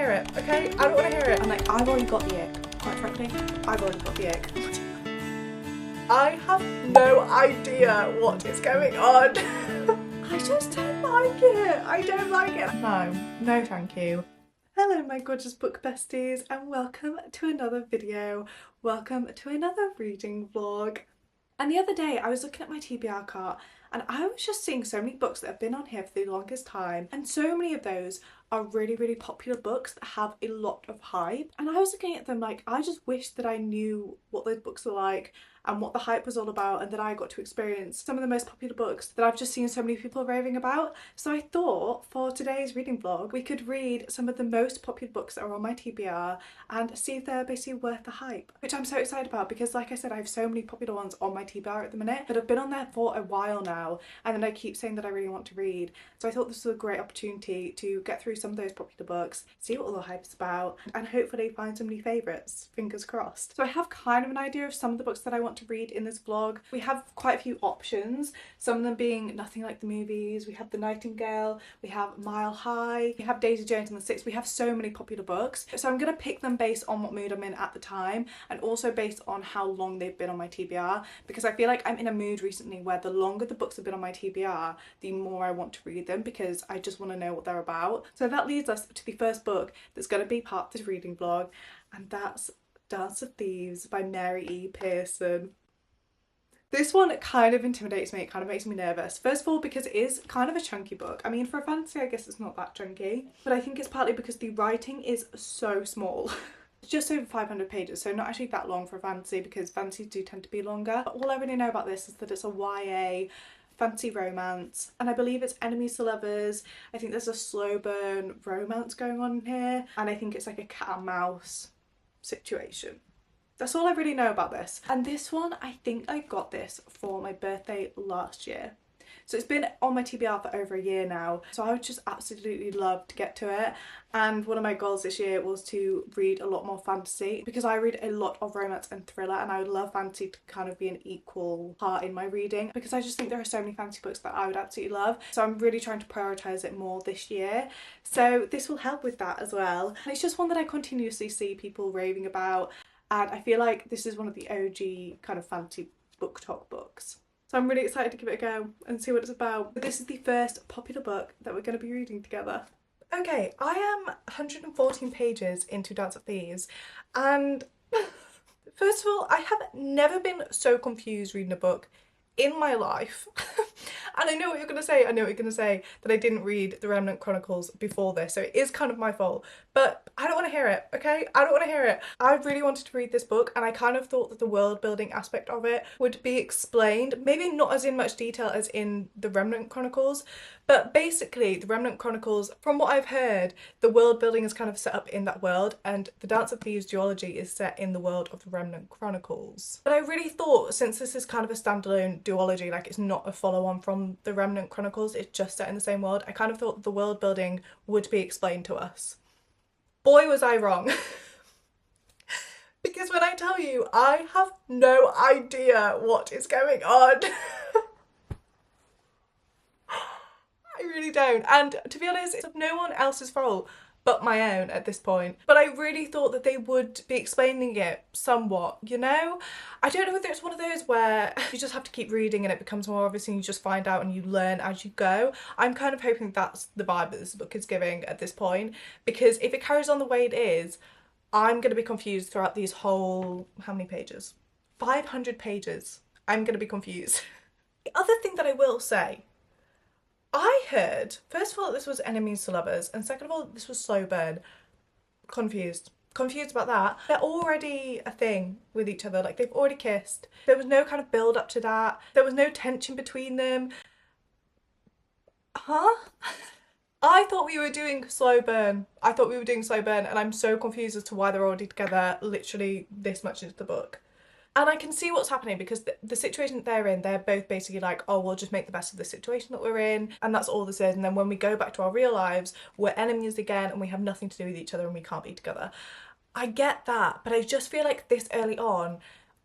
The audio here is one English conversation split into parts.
hear it, okay? I don't want to hear it. And like, I've already got the ick. Quite frankly, I've already got the ick. I have no idea what is going on. I just don't like it. I don't like it. No thank you. Hello my gorgeous book besties and welcome to another video. Welcome to another reading vlog. And the other day I was looking at my TBR cart and I was just seeing so many books that have been on here for the longest time, and so many of those are really popular books that have a lot of hype. And I was looking at them like, I just wish that I knew what those books are like and what the hype was all about, and that I got to experience some of the most popular books that I've just seen so many people raving about. So I thought for today's reading vlog we could read some of the most popular books that are on my TBR and see if they're basically worth the hype, which I'm so excited about because like I said, I have so many popular ones on my TBR at the minute that have been on there for a while now, and then I keep saying that I really want to read. So I thought this was a great opportunity to get through some of those popular books, see what all the hype is about, and hopefully find some new favourites, fingers crossed. So I have kind of an idea of some of the books that I want to read in this vlog. We have quite a few options, some of them being Nothing Like the Movies, we have The Nightingale, we have Mile High, we have Daisy Jones and the Six. We have so many popular books, so I'm going to pick them based on what mood I'm in at the time, and also based on how long they've been on my TBR, because I feel like I'm in a mood recently where the longer the books have been on my TBR, the more I want to read them because I just want to know what they're about. So that leads us to the first book that's going to be part of this reading vlog, and that's Dance of Thieves by Mary E. Pearson. This one kind of intimidates me, it kind of makes me nervous. First of all, because it is kind of a chunky book. I mean, for a fantasy, I guess it's not that chunky, but I think it's partly because the writing is so small. It's just over 500 pages, so not actually that long for a fantasy, because fantasies do tend to be longer. But all I really know about this is that it's a YA fantasy romance, and I believe it's enemies to lovers. I think there's a slow burn romance going on here, and I think it's like a cat and mouse situation. That's all I really know about this. And this one, I think I got this for my birthday last year. So it's been on my TBR for over a year now. So I would just absolutely love to get to it. And one of my goals this year was to read a lot more fantasy, because I read a lot of romance and thriller, and I would love fantasy to kind of be an equal part in my reading, because I just think there are so many fantasy books that I would absolutely love. So I'm really trying to prioritise it more this year. So this will help with that as well. And it's just one that I continuously see people raving about. And I feel like this is one of the OG kind of fantasy book talk books. So I'm really excited to give it a go and see what it's about. But this is the first popular book that we're going to be reading together. Okay, I am 114 pages into Dance of Thieves, and first of all, I have never been so confused reading a book in my life. And I know what you're going to say, that I didn't read The Remnant Chronicles before this, so it is kind of my fault, but I don't want to hear it, okay? I don't want to hear it. I really wanted to read this book, and I kind of thought that the world building aspect of it would be explained, maybe not as in much detail as in The Remnant Chronicles, but basically The Remnant Chronicles, from what I've heard, the world building is kind of set up in that world, and the Dance of Thieves duology is set in the world of The Remnant Chronicles. But I really thought, since this is kind of a standalone duology, like it's not a follow-on from The Remnant Chronicles, it's just set in the same world, I kind of thought the world building would be explained to us. Boy, was I wrong. Because when I tell you, I have no idea what is going on. I really don't. And to be honest, it's no one else's fault but my own at this point. But I really thought that they would be explaining it somewhat, you know? I don't know whether it's one of those where you just have to keep reading and it becomes more obvious and you just find out and you learn as you go. I'm kind of hoping that's the vibe that this book is giving at this point, because if it carries on the way it is, I'm going to be confused throughout these whole, how many pages? 500 pages. I'm going to be confused. The other thing that I will say, I heard, first of all, this was enemies to lovers, and second of all, this was slow burn. Confused about that. They're already a thing with each other, like they've already kissed. There was no kind of build up to that. There was no tension between them. Huh? I thought we were doing slow burn. And I'm so confused as to why they're already together literally this much into the book. And I can see what's happening, because the situation that they're in, they're both basically like, oh, we'll just make the best of the situation that we're in, and that's all this is. And then when we go back to our real lives, we're enemies again and we have nothing to do with each other and we can't be together. I get that, but I just feel like this early on,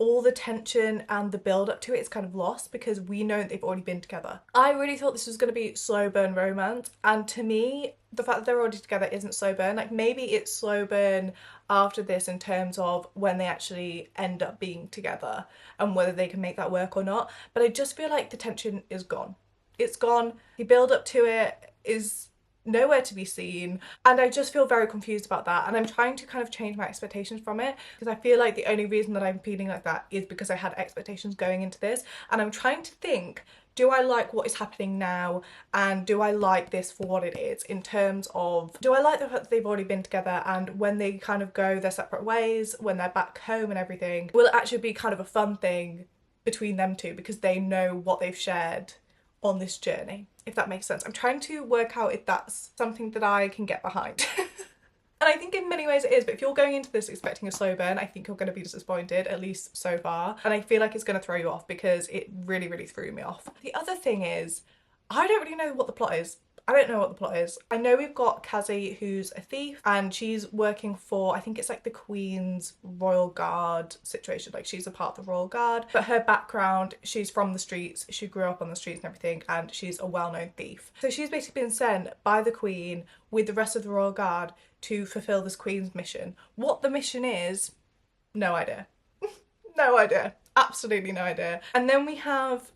all the tension and the build up to it is kind of lost because we know they've already been together. I really thought this was going to be slow burn romance, and to me the fact that they're already together isn't slow burn. Like, maybe it's slow burn after this in terms of when they actually end up being together and whether they can make that work or not, but I just feel like the tension is gone. It's gone. The build up to it is nowhere to be seen, and I just feel very confused about that, and I'm trying to kind of change my expectations from it because I feel like the only reason that I'm feeling like that is because I had expectations going into this, and I'm trying to think, do I like what is happening now, and do I like this for what it is in terms of, do I like the fact that they've already been together, and when they kind of go their separate ways, when they're back home and everything, will it actually be kind of a fun thing between them two because they know what they've shared on this journey, if that makes sense. I'm trying to work out if that's something that I can get behind. And I think in many ways it is, but if you're going into this expecting a slow burn, I think you're going to be disappointed, at least so far. And I feel like it's going to throw you off because it really, really threw me off. The other thing is, I don't really know what the plot is. I don't know what the plot is. I know we've got Cassie, who's a thief, and she's working for, I think it's like the Queen's Royal Guard situation. Like, she's a part of the Royal Guard, but her background, she's from the streets, she grew up on the streets and everything, and she's a well-known thief. So she's basically been sent by the Queen with the rest of the Royal Guard to fulfill this Queen's mission. What the mission is, no idea. No idea. Absolutely no idea. And then we have,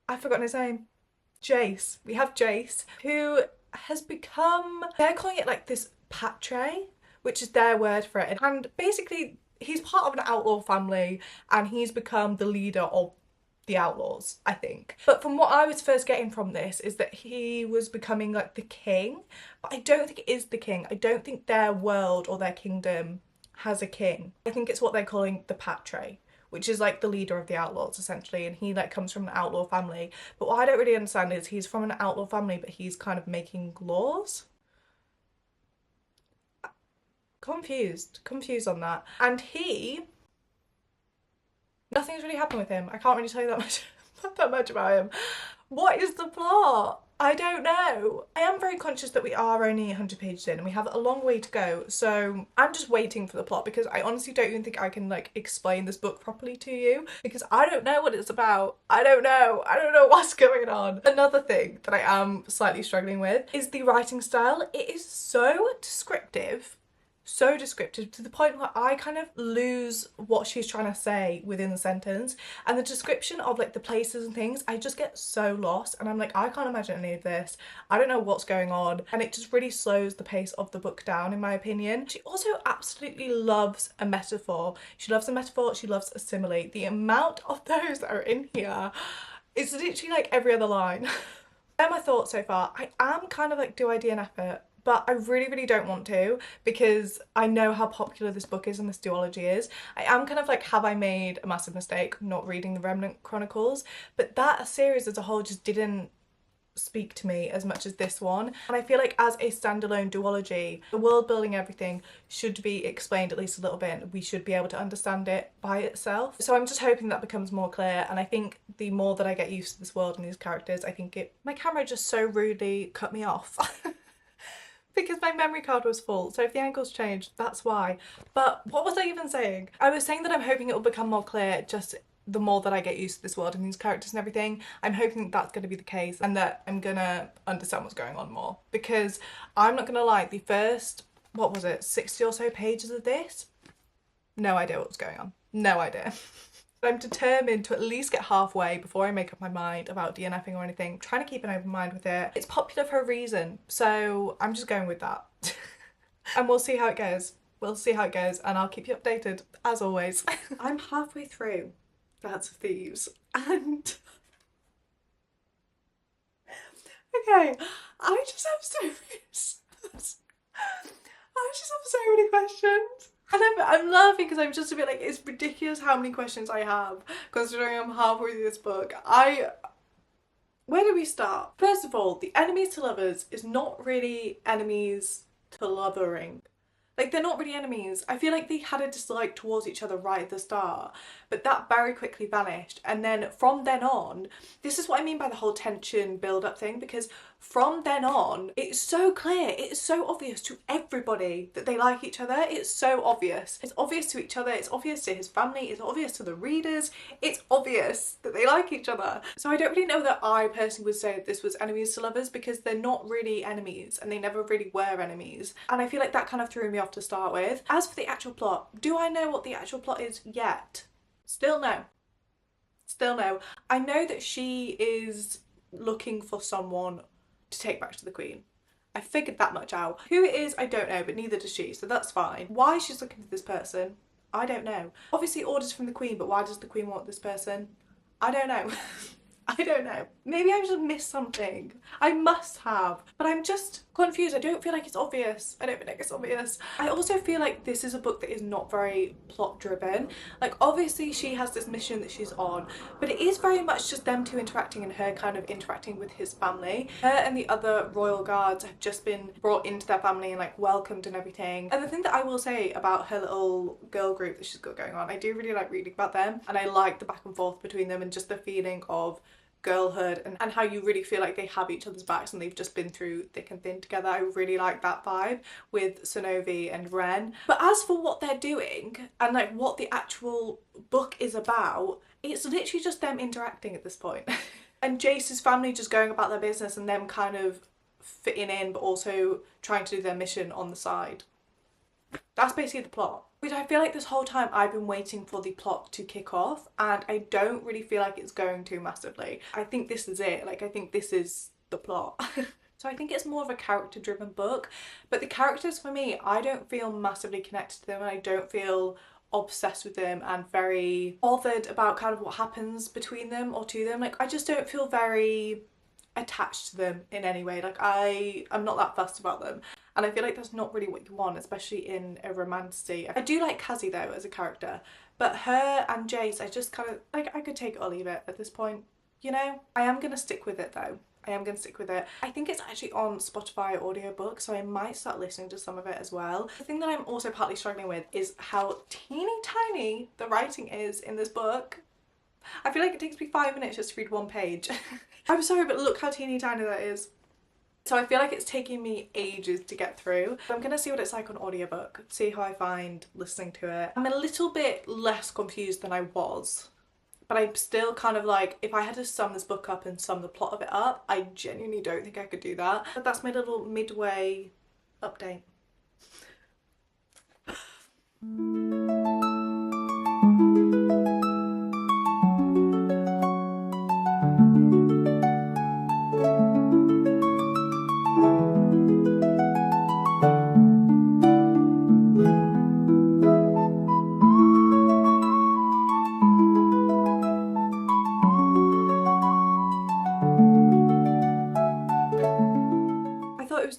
I've forgotten his name. Jace. We have Jace, who has become, they're calling it like this patre, which is their word for it. And basically he's part of an outlaw family and he's become the leader of the outlaws, I think. But from what I was first getting from this is that he was becoming like the king, but I don't think it is the king. I don't think their world or their kingdom has a king. I think it's what they're calling the patre, which is like the leader of the outlaws essentially, and he like comes from an outlaw family. But what I don't really understand is he's from an outlaw family but he's kind of making laws. Confused on that. And nothing's really happened with him. I can't really tell you that much that much about him. What is the plot? I don't know. I am very conscious that we are only 100 pages in and we have a long way to go, so I'm just waiting for the plot because I honestly don't even think I can like explain this book properly to you because I don't know what it's about. I don't know what's going on. Another thing that I am slightly struggling with is the writing style. It is so descriptive to the point where I kind of lose what she's trying to say within the sentence, and the description of like the places and things, I just get so lost and I'm like, I can't imagine any of this. I don't know what's going on, and it just really slows the pace of the book down in my opinion. She also absolutely loves a metaphor. She loves a metaphor, she loves a simile. The amount of those that are in here is literally like every other line. They're my thoughts so far. I am kind of like, do I DNF it? But I really, really don't want to because I know how popular this book is and this duology is. I am kind of like, have I made a massive mistake not reading the Remnant Chronicles? But that series as a whole just didn't speak to me as much as this one, and I feel like as a standalone duology, the world building, everything should be explained at least a little bit. We should be able to understand it by itself, so I'm just hoping that becomes more clear. And I think the more that I get used to this world and these characters, I think my camera just so rudely cut me off because my memory card was full, so if the angles changed, that's why. But what was I even saying? I was saying that I'm hoping it will become more clear just the more that I get used to this world and these characters and everything. I'm hoping that's going to be the case and that I'm gonna understand what's going on more, because I'm not gonna lie, the first, what was it, 60 or so pages of this, no idea what was going on. No idea. But I'm determined to at least get halfway before I make up my mind about DNFing or anything. I'm trying to keep an open mind with it. It's popular for a reason, so I'm just going with that. And we'll see how it goes. We'll see how it goes, and I'll keep you updated as always. I'm halfway through Birds of Thieves, and okay, I just have so many questions, and I'm laughing because I'm just a bit like, it's ridiculous how many questions I have considering I'm halfway through this book. Where do we start? First of all, the enemies to lovers is not really enemies to lovering. Like, they're not really enemies. I feel like they had a dislike towards each other right at the start, but that very quickly vanished. And then from then on, this is what I mean by the whole tension build-up thing, because from then on, it's so clear, it's so obvious to everybody that they like each other. It's so obvious. It's obvious to each other, it's obvious to his family, it's obvious to the readers, it's obvious that they like each other. So I don't really know that I personally would say this was enemies to lovers, because they're not really enemies and they never really were enemies. And I feel like that kind of threw me off to start with. As for the actual plot, do I know what the actual plot is yet? Still no. Still no. I know that she is looking for someone to take back to the Queen. I figured that much out. Who it is, I don't know, but neither does she, so that's fine. Why she's looking for this person, I don't know. Obviously orders from the Queen, but why does the Queen want this person? I don't know. I don't know. Maybe I just missed something. I must have. But I'm just confused. I don't feel like it's obvious. I don't feel like it's obvious. I also feel like this is a book that is not very plot driven. Like, obviously she has this mission that she's on, but it is very much just them two interacting and her kind of interacting with his family. Her and the other royal guards have just been brought into their family and like welcomed and everything. And the thing that I will say about her little girl group that she's got going on, I do really like reading about them, and I like the back and forth between them and just the feeling of girlhood and how you really feel like they have each other's backs and they've just been through thick and thin together. I really like that vibe with Sonovi and Ren. But as for what they're doing and like what the actual book is about, it's literally just them interacting at this point. And Jace's family just going about their business and them kind of fitting in but also trying to do their mission on the side. That's basically the plot. Which I feel like this whole time I've been waiting for the plot to kick off, and I don't really feel like it's going to massively. I think this is it. Like, I think this is the plot. So I think it's more of a character driven book, but the characters for me, I don't feel massively connected to them, and I don't feel obsessed with them and very bothered about kind of what happens between them or to them. Like, I just don't feel very attached to them in any way. Like, I'm not that fussed about them. And I feel like that's not really what you want, especially in a romantasy. I do like Cassie though as a character, but her and Jace, I just kind of, like, I could take it or leave it at this point, you know? I am going to stick with it though. I am going to stick with it. I think it's actually on Spotify audiobook, so I might start listening to some of it as well. The thing that I'm also partly struggling with is how teeny tiny the writing is in this book. I feel like it takes me 5 minutes just to read one page. I'm sorry, but look how teeny tiny that is. So I feel like it's taking me ages to get through. I'm gonna see what it's like on audiobook, see how I find listening to it. I'm a little bit less confused than I was, but I'm still kind of like, if I had to sum this book up and sum the plot of it up, I genuinely don't think I could do that. But that's my little midway update.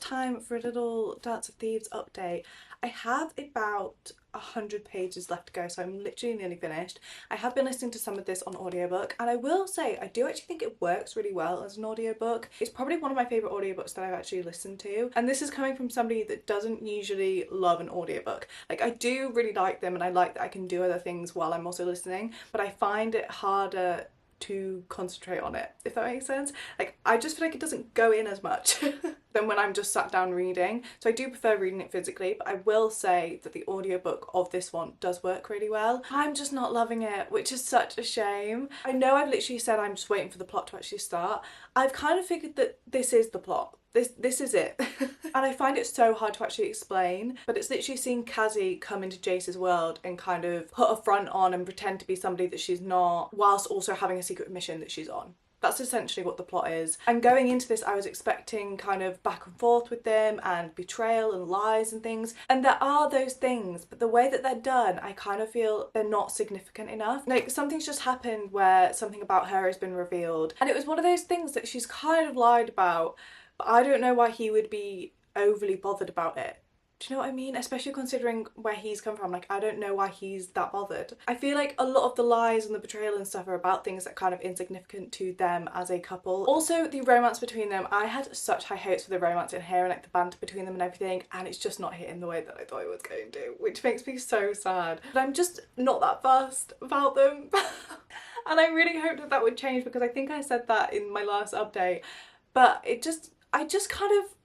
Time for a little Dance of Thieves update. I have about 100 pages left to go, so I'm literally nearly finished. I have been listening to some of this on audiobook, and I will say I do actually think it works really well as an audiobook. It's probably one of my favourite audiobooks that I've actually listened to, and this is coming from somebody that doesn't usually love an audiobook. Like, I do really like them and I like that I can do other things while I'm also listening, but I find it harder to concentrate on it, if that makes sense. Like, I just feel like it doesn't go in as much than when I'm just sat down reading. So I do prefer reading it physically, but I will say that the audiobook of this one does work really well. I'm just not loving it, which is such a shame. I know I've literally said I'm just waiting for the plot to actually start. I've kind of figured that this is the plot. This is it. And I find it so hard to actually explain, but it's literally seeing Cassie come into Jace's world and kind of put a front on and pretend to be somebody that she's not, whilst also having a secret mission that she's on. That's essentially what the plot is. And going into this, I was expecting kind of back and forth with them and betrayal and lies and things. And there are those things, but the way that they're done, I kind of feel they're not significant enough. Like, something's just happened where something about her has been revealed. And it was one of those things that she's kind of lied about, but I don't know why he would be overly bothered about it. Do you know what I mean? Especially considering where he's come from. Like, I don't know why he's that bothered. I feel like a lot of the lies and the betrayal and stuff are about things that are kind of insignificant to them as a couple. Also, the romance between them, I had such high hopes for the romance in here and like the banter between them and everything, and it's just not hitting the way that I thought it was going to, which makes me so sad. But I'm just not that fussed about them. And I really hoped that that would change, because I think I said that in my last update, but it just, I just kind of,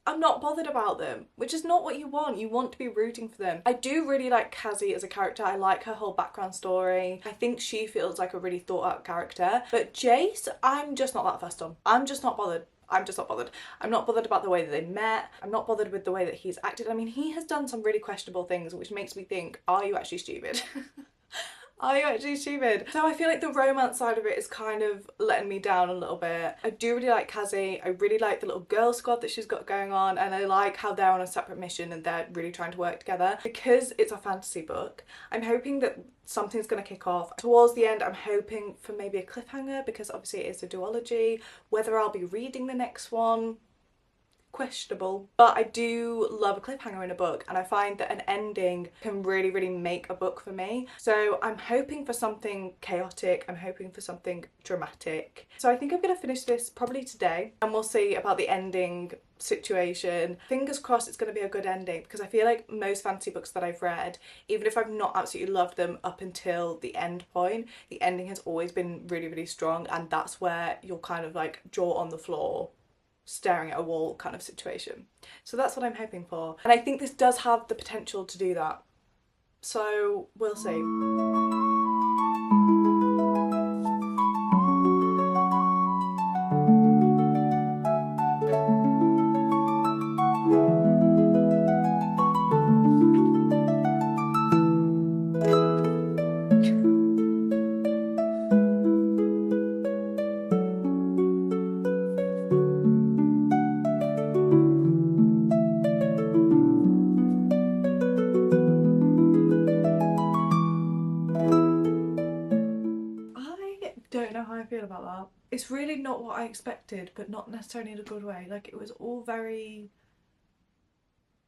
I'm not bothered about them, which is not what you want. You want to be rooting for them. I do really like Cassie as a character. I like her whole background story. I think she feels like a really thought out character. But Jace, I'm just not that fussed on. I'm just not bothered. I'm just not bothered. I'm not bothered about the way that they met. I'm not bothered with the way that he's acted. I mean, he has done some really questionable things, which makes me think, are you actually stupid? Are you actually stupid? So I feel like the romance side of it is kind of letting me down a little bit. I do really like Cassie. I really like the little girl squad that she's got going on, and I like how they're on a separate mission and they're really trying to work together. Because it's a fantasy book, I'm hoping that something's going to kick off. Towards the end, I'm hoping for maybe a cliffhanger, because obviously it is a duology. Whether I'll be reading the next one, questionable, but I do love a cliffhanger in a book, and I find that an ending can really make a book for me. So I'm hoping for something chaotic, I'm hoping for something dramatic. So I think I'm gonna finish this probably today, and we'll see about the ending situation. Fingers crossed it's going to be a good ending, because I feel like most fantasy books that I've read, even if I've not absolutely loved them up until the end point, the ending has always been really strong, and that's where you're kind of like jaw on the floor staring at a wall kind of situation. So that's what I'm hoping for, and I think this does have the potential to do that, so we'll see. Don't know how I feel about that. It's really not what I expected, but not necessarily in a good way. Like, it was all very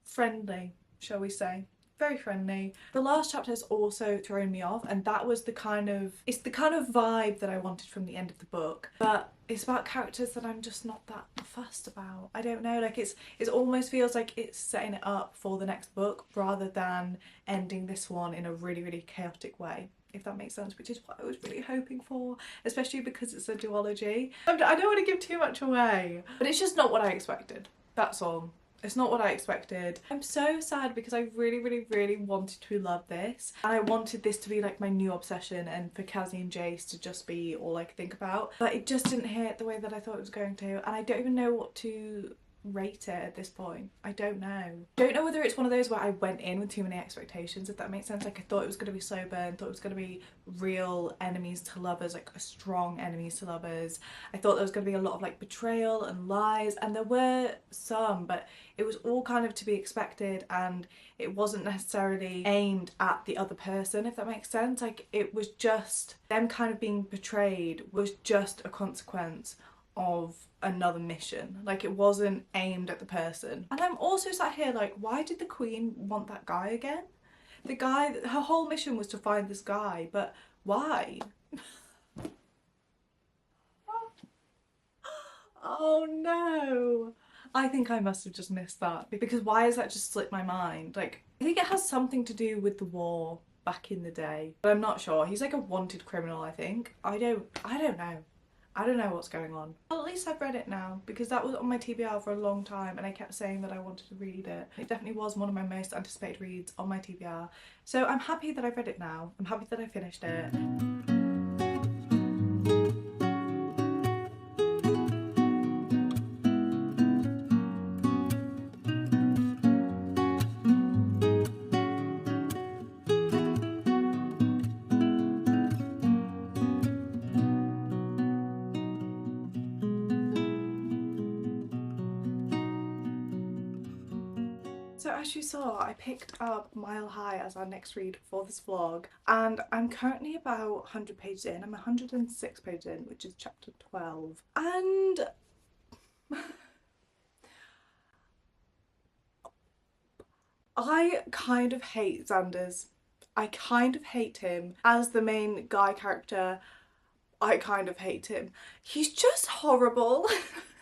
friendly, shall we say. Very friendly. The last chapter has also thrown me off, and that was the kind of, it's the kind of vibe that I wanted from the end of the book, but it's about characters that I'm just not that fussed about. I don't know, like it almost feels like it's setting it up for the next book rather than ending this one in a really chaotic way, if that makes sense, which is what I was really hoping for, especially because it's a duology. I don't want to give too much away, but it's just not what I expected, that's all. It's not what I expected. I'm so sad because I really wanted to love this, and I wanted this to be like my new obsession, and for Cassie and Jace to just be all I could think about, but it just didn't hit the way that I thought it was going to, and I don't even know what to rate it at this point. I don't know. Don't know whether it's one of those where I went in with too many expectations, if that makes sense. Like, I thought it was going to be slow burn, thought it was going to be real enemies to lovers, like a strong enemies to lovers. I thought there was going to be a lot of like betrayal and lies, and there were some, but it was all kind of to be expected, and it wasn't necessarily aimed at the other person, if that makes sense. Like, it was just them kind of being betrayed was just a consequence of another mission. Like, it wasn't aimed at the person. And I'm also sat here like, why did the queen want that guy again? The guy, her whole mission was to find this guy, but why? Oh no. I think I must have just missed that, because why has that just slipped my mind? Like, I think it has something to do with the war back in the day, but I'm not sure. He's like a wanted criminal, I think. I don't know. I don't know what's going on. Well, at least I've read it now, because that was on my TBR for a long time and I kept saying that I wanted to read it. It definitely was one of my most anticipated reads on my TBR. So I'm happy that I've read it now. I'm happy that I finished it. So as you saw, I picked up Mile High as our next read for this vlog, and I'm currently about 100 pages in. I'm 106 pages in, which is chapter 12. And I kind of hate Xander's. I kind of hate him. As the main guy character, I kind of hate him. He's just horrible.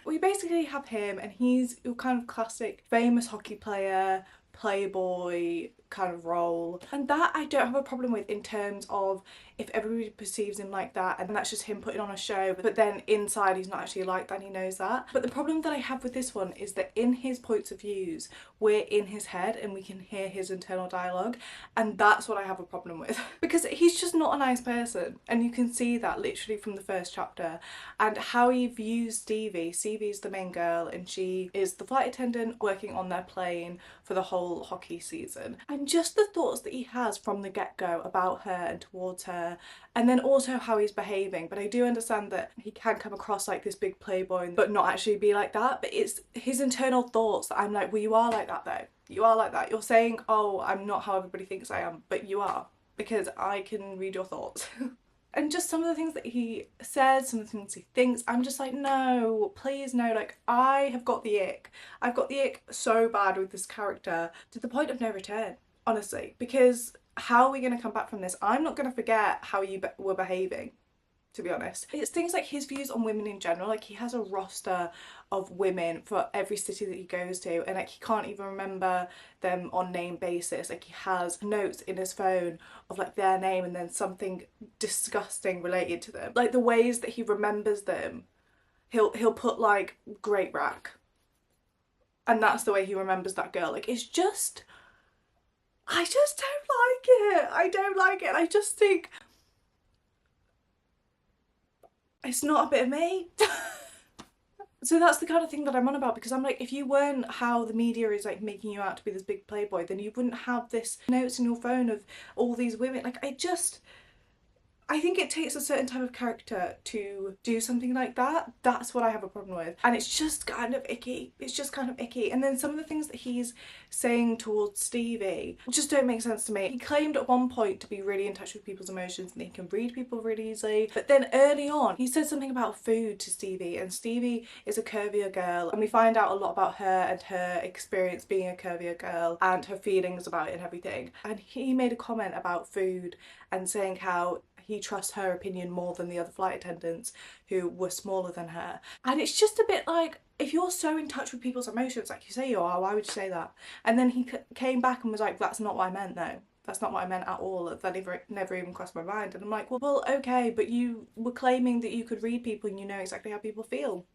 We basically have him, and he's your kind of classic famous hockey player, playboy kind of role, and that I don't have a problem with in terms of if everybody perceives him like that and that's just him putting on a show, but then inside he's not actually like that and he knows that. But the problem that I have with this one is that in his points of views we're in his head and we can hear his internal dialogue, and that's what I have a problem with because he's just not a nice person, and you can see that literally from the first chapter, and how he views Stevie. Stevie's the main girl and she is the flight attendant working on their plane for the whole hockey season, and just the thoughts that he has from the get-go about her and towards her, and then also how he's behaving. But I do understand that he can come across like this big playboy but not actually be like that, but it's his internal thoughts that I'm like, well, you are like that though. You are like that. You're saying, oh, I'm not how everybody thinks I am, but you are, because I can read your thoughts. And just some of the things that he says, some of the things he thinks, I'm just like, no, please no. Like, I have got the ick. I've got the ick so bad with this character to the point of no return, honestly. Because how are we going to come back from this? I'm not going to forget how you were behaving, to be honest. It's things like his views on women in general. Like, he has a roster of women for every city that he goes to, and like he can't even remember them on name basis. Like, he has notes in his phone of like their name and then something disgusting related to them. Like, the ways that he remembers them, he'll put like great rack, and that's the way he remembers that girl. Like, it's just, I just don't like it. I don't like it. I just think it's not a bit of me. So that's the kind of thing that I'm on about, because I'm like, if you weren't how the media is like making you out to be this big playboy, then you wouldn't have this notes in your phone of all these women. Like, I think it takes a certain type of character to do something like that. That's what I have a problem with. And it's just kind of icky. It's just kind of icky. And then some of the things that he's saying towards Stevie just don't make sense to me. He claimed at one point to be really in touch with people's emotions and he can read people really easily. But then early on, he said something about food to Stevie, and Stevie is a curvier girl. And we find out a lot about her and her experience being a curvier girl and her feelings about it and everything. And he made a comment about food and saying how he trusts her opinion more than the other flight attendants who were smaller than her. And it's just a bit like, if you're so in touch with people's emotions like you say you are, why would you say that? And then he came back and was like, that's not what I meant though. That's not what I meant at all. That never even crossed my mind. And I'm like, well, okay, but you were claiming that you could read people and you know exactly how people feel.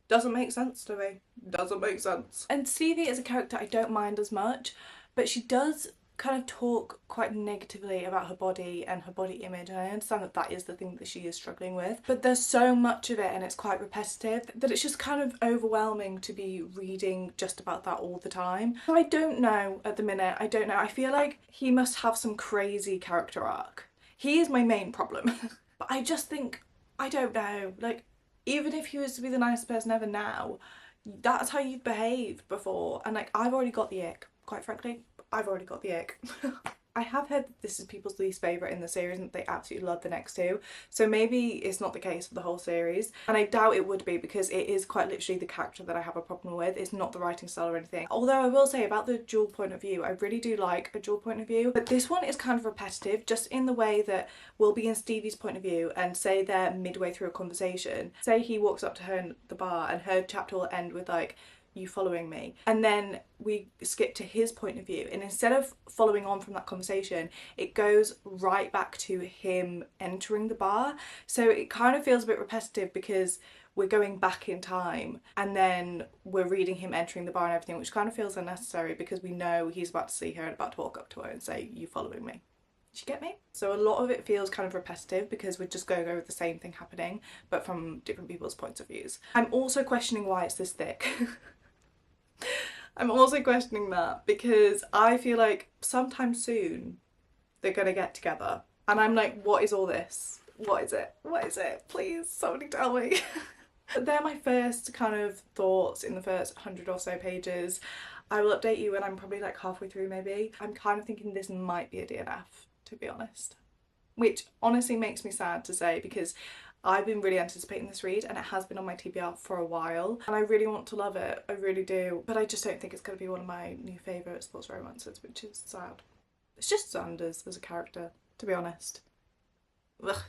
Doesn't make sense to me. Doesn't make sense. And Stevie is a character I don't mind as much, but she does kind of talk quite negatively about her body and her body image, and I understand that that is the thing that she is struggling with, but there's so much of it and it's quite repetitive that it's just kind of overwhelming to be reading just about that all the time. So I don't know at the minute. I don't know. I feel like he must have some crazy character arc. He is my main problem. But I just think, I don't know, like, even if he was to be the nicest person ever now, that's how you've behaved before, and like, I've already got the ick, quite frankly. I've already got the ick. I have heard that this is people's least favourite in the series and that they absolutely love the next two, so maybe it's not the case for the whole series, and I doubt it would be, because it is quite literally the character that I have a problem with. It's not the writing style or anything. Although I will say about the dual point of view, I really do like a dual point of view, but this one is kind of repetitive, just in the way that we'll be in Stevie's point of view and say they're midway through a conversation. Say he walks up to her in the bar and her chapter will end with like, you following me? And then we skip to his point of view, and instead of following on from that conversation, it goes right back to him entering the bar. So it kind of feels a bit repetitive because we're going back in time and then we're reading him entering the bar and everything, which kind of feels unnecessary because we know he's about to see her and about to walk up to her and say, you following me? Do you get me? So a lot of it feels kind of repetitive because we're just going over the same thing happening but from different people's points of views. I'm also questioning why it's this thick. I'm also questioning that because I feel like sometime soon they're gonna get together, and I'm like, what is all this? What is it? What is it? Please, somebody tell me. But they're my first kind of thoughts in the first 100 or so pages. I will update you when I'm probably like halfway through maybe. I'm kind of thinking this might be a DNF, to be honest. Which honestly makes me sad to say because I've been really anticipating this read and it has been on my TBR for a while and I really want to love it, I really do, but I just don't think it's going to be one of my new favourite sports romances, which is sad. It's just Xander's as a character, to be honest. Ugh.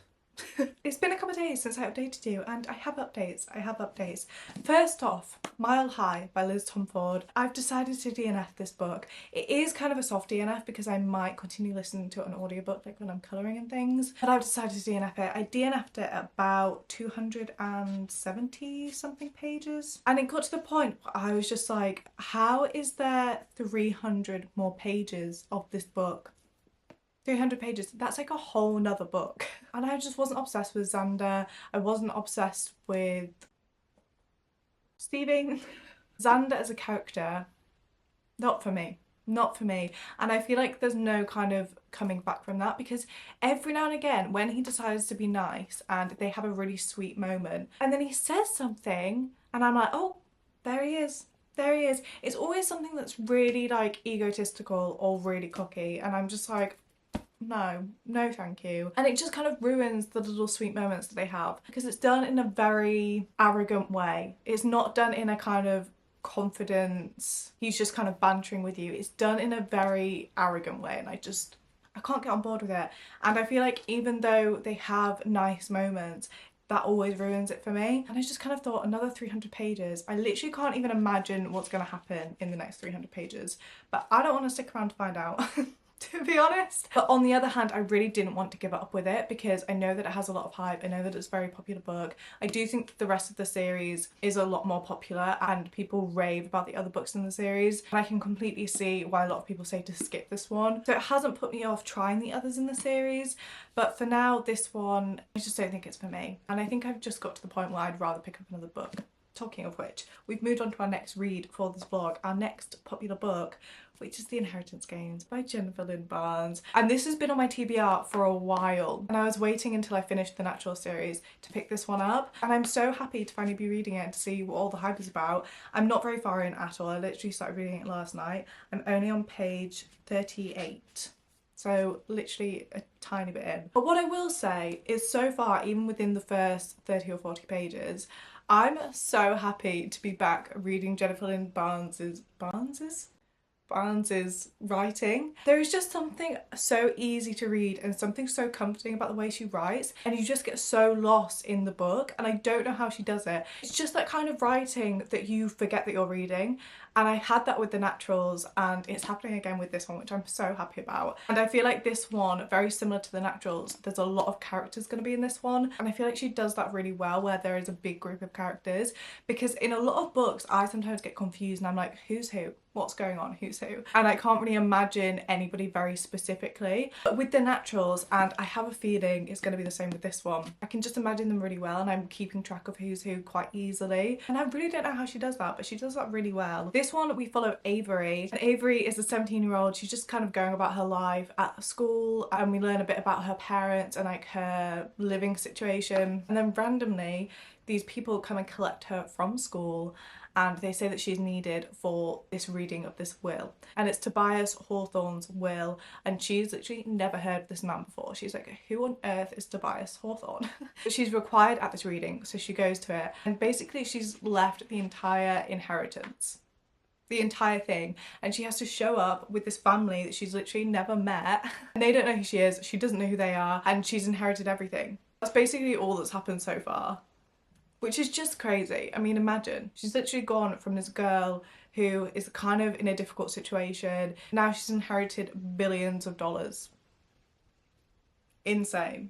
It's been a couple of days since I updated you, and I have updates. First off, Mile High by Liz Tomford. I've decided to DNF this book. It is kind of a soft DNF because I might continue listening to it on audiobook like when I'm colouring and things, but I've decided to DNF it. I DNF'd it at about 270 something pages, and it got to the point where I was just like, how is there 300 more pages of this book? 300 pages, that's like a whole nother book. And I just wasn't obsessed with Xander. I wasn't obsessed with Stevie. Xander as a character, not for me. Not for me. And I feel like there's no kind of coming back from that, because every now and again when he decides to be nice and they have a really sweet moment and then he says something and I'm like, oh, there he is. There he is. It's always something that's really like egotistical or really cocky, and I'm just like, no thank you. And it just kind of ruins the little sweet moments that they have because it's done in a very arrogant way. It's not done in a kind of confidence, he's just kind of bantering with you. It's done in a very arrogant way, and I can't get on board with it. And I feel like even though they have nice moments, that always ruins it for me. And I just kind of thought, another 300 pages. I literally can't even imagine what's going to happen in the next 300 pages, but I don't want to stick around to find out. To be honest. But on the other hand, I really didn't want to give up with it because I know that it has a lot of hype. I know that it's a very popular book. I do think that the rest of the series is a lot more popular and people rave about the other books in the series. And I can completely see why a lot of people say to skip this one. So it hasn't put me off trying the others in the series. But for now, this one, I just don't think it's for me. And I think I've just got to the point where I'd rather pick up another book. Talking of which, we've moved on to our next read for this vlog. Our next popular book, which is The Inheritance Games by Jennifer Lynn Barnes. And this has been on my TBR for a while, and I was waiting until I finished the Natural series to pick this one up, and I'm so happy to finally be reading it and to see what all the hype is about. I'm not very far in at all. I literally started reading it last night. I'm only on page 38. So literally a tiny bit in. But what I will say is, so far, even within the first 30 or 40 pages, I'm so happy to be back reading Jennifer Lynn Barnes's writing. There is just something so easy to read and something so comforting about the way she writes, and you just get so lost in the book, and I don't know how she does it. It's just that kind of writing that you forget that you're reading, and I had that with the Naturals, and it's happening again with this one, which I'm so happy about. And I feel like this one, very similar to the Naturals, there's a lot of characters going to be in this one, and I feel like she does that really well where there is a big group of characters, because in a lot of books I sometimes get confused and I'm like, who's who? What's going on? Who's who? And I can't really imagine anybody very specifically. But with the Naturals, and I have a feeling it's going to be the same with this one, I can just imagine them really well, and I'm keeping track of who's who quite easily. And I really don't know how she does that, but she does that really well. This one we follow Avery, and Avery is a 17-year-old. She's just kind of going about her life at school, and we learn a bit about her parents and like her living situation. And then randomly, these people come and collect her from school, and they say that she's needed for this reading of this will, and it's Tobias Hawthorne's will, and she's literally never heard of this man before. She's like, who on earth is Tobias Hawthorne? But she's required at this reading, so she goes to it, and basically she's left the entire inheritance, the entire thing, and she has to show up with this family that she's literally never met, and they don't know who she is, she doesn't know who they are, and she's inherited everything. That's basically all that's happened so far, which is just crazy. I mean, imagine. She's literally gone from this girl who is kind of in a difficult situation. Now she's inherited billions of dollars. Insane.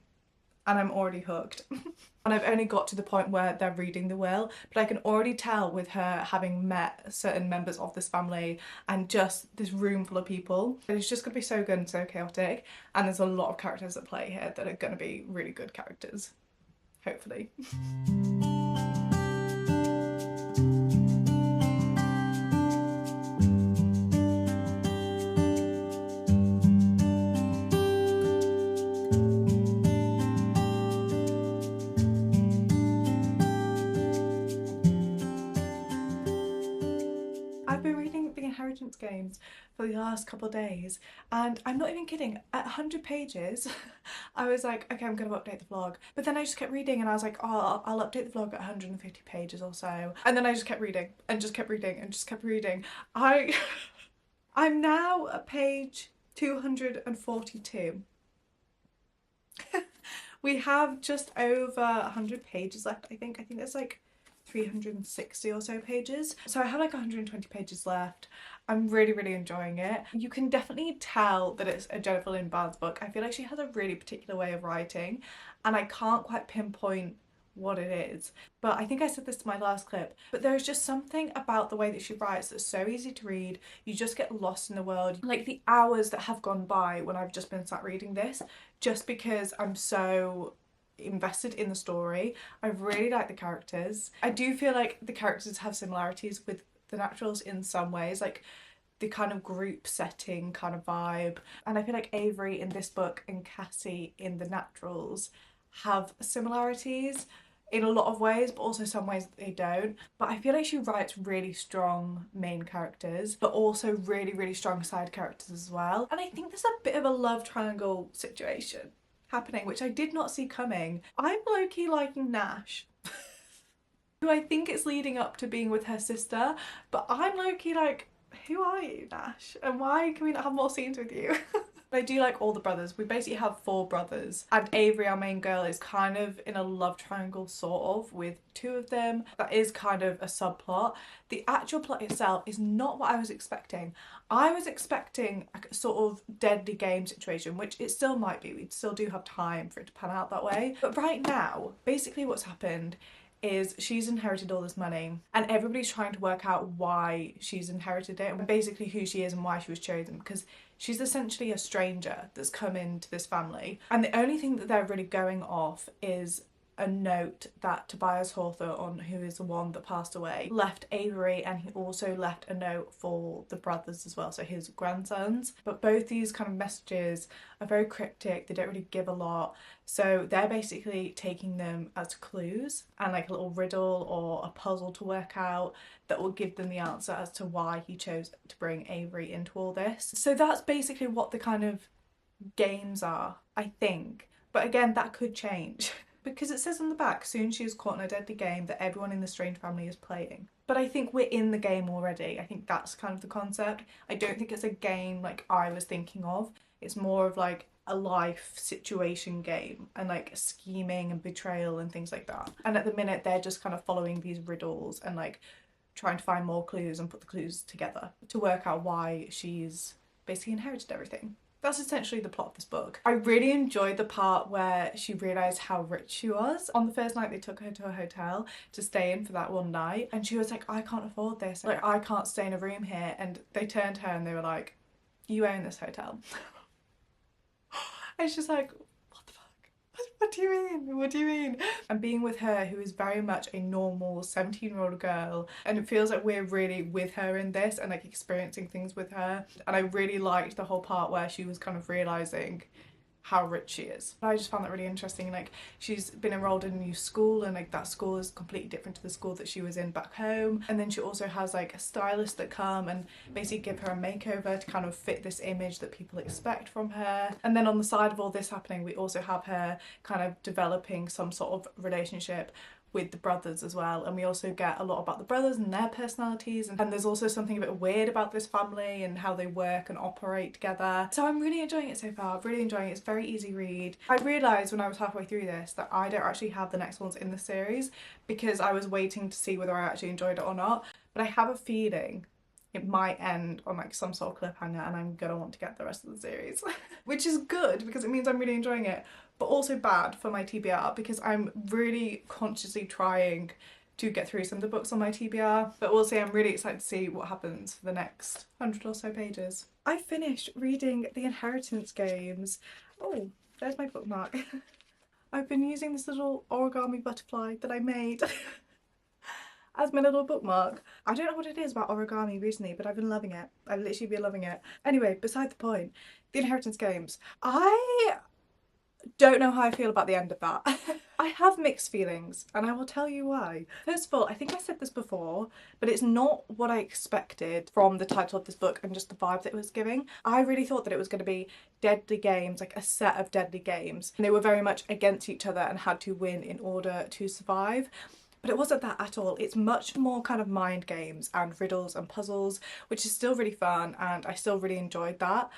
And I'm already hooked. And I've only got to the point where they're reading the will, but I can already tell with her having met certain members of this family and just this room full of people, that it's just going to be so good and so chaotic. And there's a lot of characters at play here that are going to be really good characters. Hopefully. Inheritance Games for the last couple of days, and I'm not even kidding, at 100 pages I was like, okay, I'm gonna update the vlog, but then I just kept reading and I was like, oh, I'll update the vlog at 150 pages or so, and then I just kept reading and just kept reading and just kept reading. I'm now at page 242 We have just over 100 pages left, I think. I think there's like 360 or so pages. So I have like 120 pages left. I'm really, really enjoying it. You can definitely tell that it's a Jennifer Lynn Barnes book. I feel like she has a really particular way of writing, and I can't quite pinpoint what it is. But I think I said this to my last clip, but there's just something about the way that she writes that's so easy to read. You just get lost in the world. Like the hours that have gone by when I've just been sat reading this, just because I'm so invested in the story. I really like the characters. I do feel like the characters have similarities with the Naturals in some ways, like the kind of group setting kind of vibe. And I feel like Avery in this book and Cassie in the Naturals have similarities in a lot of ways, but also some ways that they don't. But I feel like she writes really strong main characters, but also really, really strong side characters as well. And I think there's a bit of a love triangle situation happening, which I did not see coming. I'm low-key liking Nash, who I think is leading up to being with her sister, but I'm low-key like, who are you, Nash? And why can we not have more scenes with you? I do like all the brothers. We basically have 4 brothers, and Avery, our main girl, is kind of in a love triangle sort of with 2 of them. That is kind of a subplot. The actual plot itself is not what I was expecting. I was expecting a sort of deadly game situation, which it still might be. We still do have time for it to pan out that way. But right now, basically what's happened is she's inherited all this money, and everybody's trying to work out why she's inherited it and basically who she is and why she was chosen, because she's essentially a stranger that's come into this family, and the only thing that they're really going off is a note that Tobias Hawthorne, who is the one that passed away, left Avery, and he also left a note for the brothers as well, so his grandsons. But both these kind of messages are very cryptic, they don't really give a lot, so they're basically taking them as clues and like a little riddle or a puzzle to work out that will give them the answer as to why he chose to bring Avery into all this. So that's basically what the kind of games are, I think. But again, that could change. Because it says on the back, soon she is caught in a deadly game that everyone in the strange family is playing. But I think we're in the game already. I think that's kind of the concept. I don't think it's a game like I was thinking of. It's more of like a life situation game and like scheming and betrayal and things like that. And at the minute they're just kind of following these riddles and like trying to find more clues and put the clues together to work out why she's basically inherited everything. That's essentially the plot of this book. I really enjoyed the part where she realised how rich she was. On the first night they took her to a hotel to stay in for that one night, and she was like, I can't afford this, like I can't stay in a room here. And they turned to her and they were like, you own this hotel. And she's like, what the fuck? What do you mean? What do you mean? And being with her, who is very much a normal 17-year-old girl, and it feels like we're really with her in this and like experiencing things with her. And I really liked the whole part where she was kind of realising how rich she is. I just found that really interesting. Like, she's been enrolled in a new school, and like that school is completely different to the school that she was in back home. And then she also has like a stylist that come and basically give her a makeover to kind of fit this image that people expect from her. And then on the side of all this happening, we also have her kind of developing some sort of relationship with the brothers as well, and we also get a lot about the brothers and their personalities, and there's also something a bit weird about this family and how they work and operate together. So I'm really enjoying it so far, really enjoying it. It's a very easy read. I realised when I was halfway through this that I don't actually have the next ones in the series because I was waiting to see whether I actually enjoyed it or not, but I have a feeling it might end on like some sort of cliffhanger and I'm gonna want to get the rest of the series. Which is good because it means I'm really enjoying it, but also bad for my TBR because I'm really consciously trying to get through some of the books on my TBR. But we'll see, I'm really excited to see what happens for the next 100 or so pages. I finished reading The Inheritance Games. Oh, there's my bookmark. I've been using this little origami butterfly that I made as my little bookmark. I don't know what it is about origami recently, but I've been loving it. I've literally been loving it. Anyway, beside the point, The Inheritance Games. I don't know how I feel about the end of that. I have mixed feelings, and I will tell you why. First of all, I think I said this before, but it's not what I expected from the title of this book and just the vibe that it was giving. I really thought that it was going to be deadly games, like a set of deadly games, and they were very much against each other and had to win in order to survive. But it wasn't that at all. It's much more kind of mind games and riddles and puzzles, which is still really fun, and I still really enjoyed that.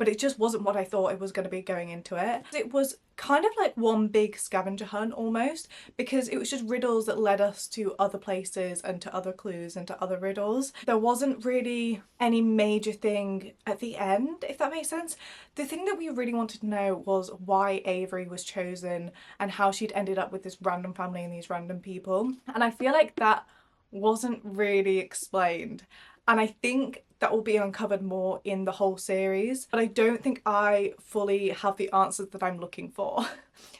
but it just wasn't what I thought it was going to be going into it. It was kind of like one big scavenger hunt almost, because it was just riddles that led us to other places and to other clues and to other riddles. There wasn't really any major thing at the end, if that makes sense. The thing that we really wanted to know was why Avery was chosen and how she'd ended up with this random family and these random people, and I feel like that wasn't really explained, and I think that will be uncovered more in the whole series, but I don't think I fully have the answers that I'm looking for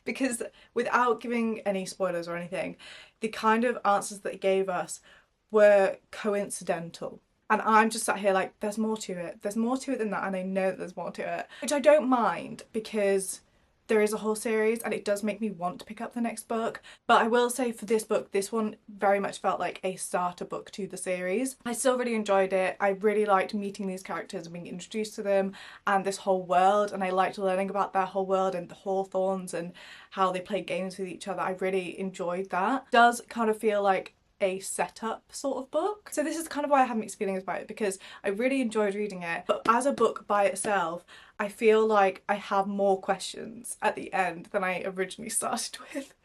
because without giving any spoilers or anything, the kind of answers that it gave us were coincidental. And I'm just sat here like, there's more to it. There's more to it than that, and I know that there's more to it. Which I don't mind because there is a whole series and it does make me want to pick up the next book. But I will say for this book, this one very much felt like a starter book to the series. I still really enjoyed it. I really liked meeting these characters and being introduced to them and this whole world, and I liked learning about their whole world and the Hawthorns and how they play games with each other. I really enjoyed that. It does kind of feel like a setup sort of book. So this is kind of why I have mixed feelings about it, because I really enjoyed reading it, but as a book by itself, I feel like I have more questions at the end than I originally started with.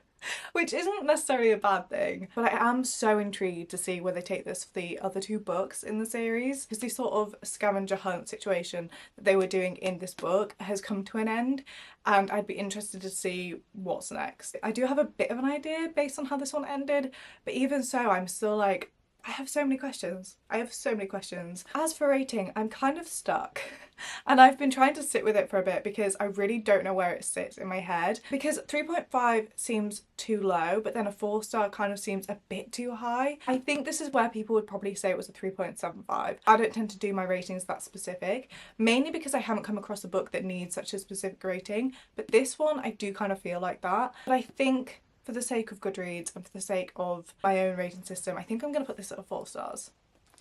Which isn't necessarily a bad thing, but I am so intrigued to see where they take this for the other two books in the series, because the sort of scavenger hunt situation that they were doing in this book has come to an end, and I'd be interested to see what's next. I do have a bit of an idea based on how this one ended, but even so, I'm still like, I have so many questions. I have so many questions. As for rating, I'm kind of stuck. And I've been trying to sit with it for a bit because I really don't know where it sits in my head. Because 3.5 seems too low, but then a 4-star kind of seems a bit too high. I think this is where people would probably say it was a 3.75. I don't tend to do my ratings that specific, mainly because I haven't come across a book that needs such a specific rating. But this one, I do kind of feel like that. But I think for the sake of Goodreads and for the sake of my own rating system, I think I'm going to put this at a 4 stars.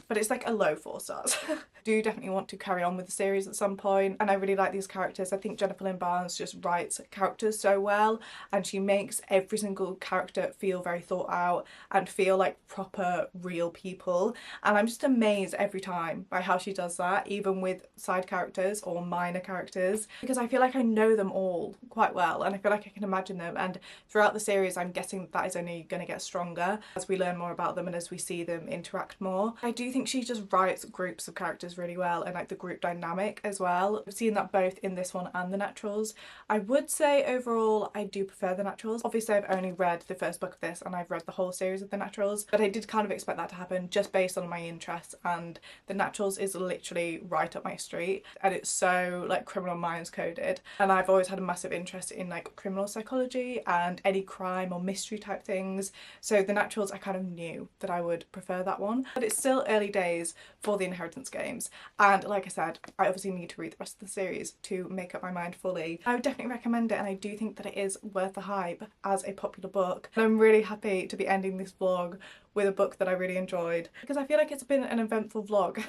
But it's like a low 4 stars. Do definitely want to carry on with the series at some point, and I really like these characters. I think Jennifer Lynn Barnes just writes characters so well, and she makes every single character feel very thought out and feel like proper real people, and I'm just amazed every time by how she does that, even with side characters or minor characters, because I feel like I know them all quite well and I feel like I can imagine them, and throughout the series I'm guessing that is only going to get stronger as we learn more about them and as we see them interact more. I do think she just writes groups of characters really well, and like the group dynamic as well. I've seen that both in this one and the Naturals. I would say overall I do prefer the Naturals. Obviously I've only read the first book of this and I've read the whole series of the Naturals, but I did kind of expect that to happen just based on my interests, and the Naturals is literally right up my street, and it's so like Criminal Minds coded, and I've always had a massive interest in like criminal psychology and any crime or mystery type things, so the Naturals I kind of knew that I would prefer that one. But it's still early days for the Inheritance games, and like I said, I obviously need to read the rest of the series to make up my mind fully. I would definitely recommend it, and I do think that it is worth the hype as a popular book, and I'm really happy to be ending this vlog with a book that I really enjoyed, because I feel like it's been an eventful vlog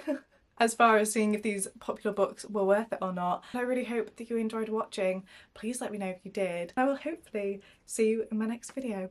as far as seeing if these popular books were worth it or not. And I really hope that you enjoyed watching. Please let me know if you did. I will hopefully see you in my next video.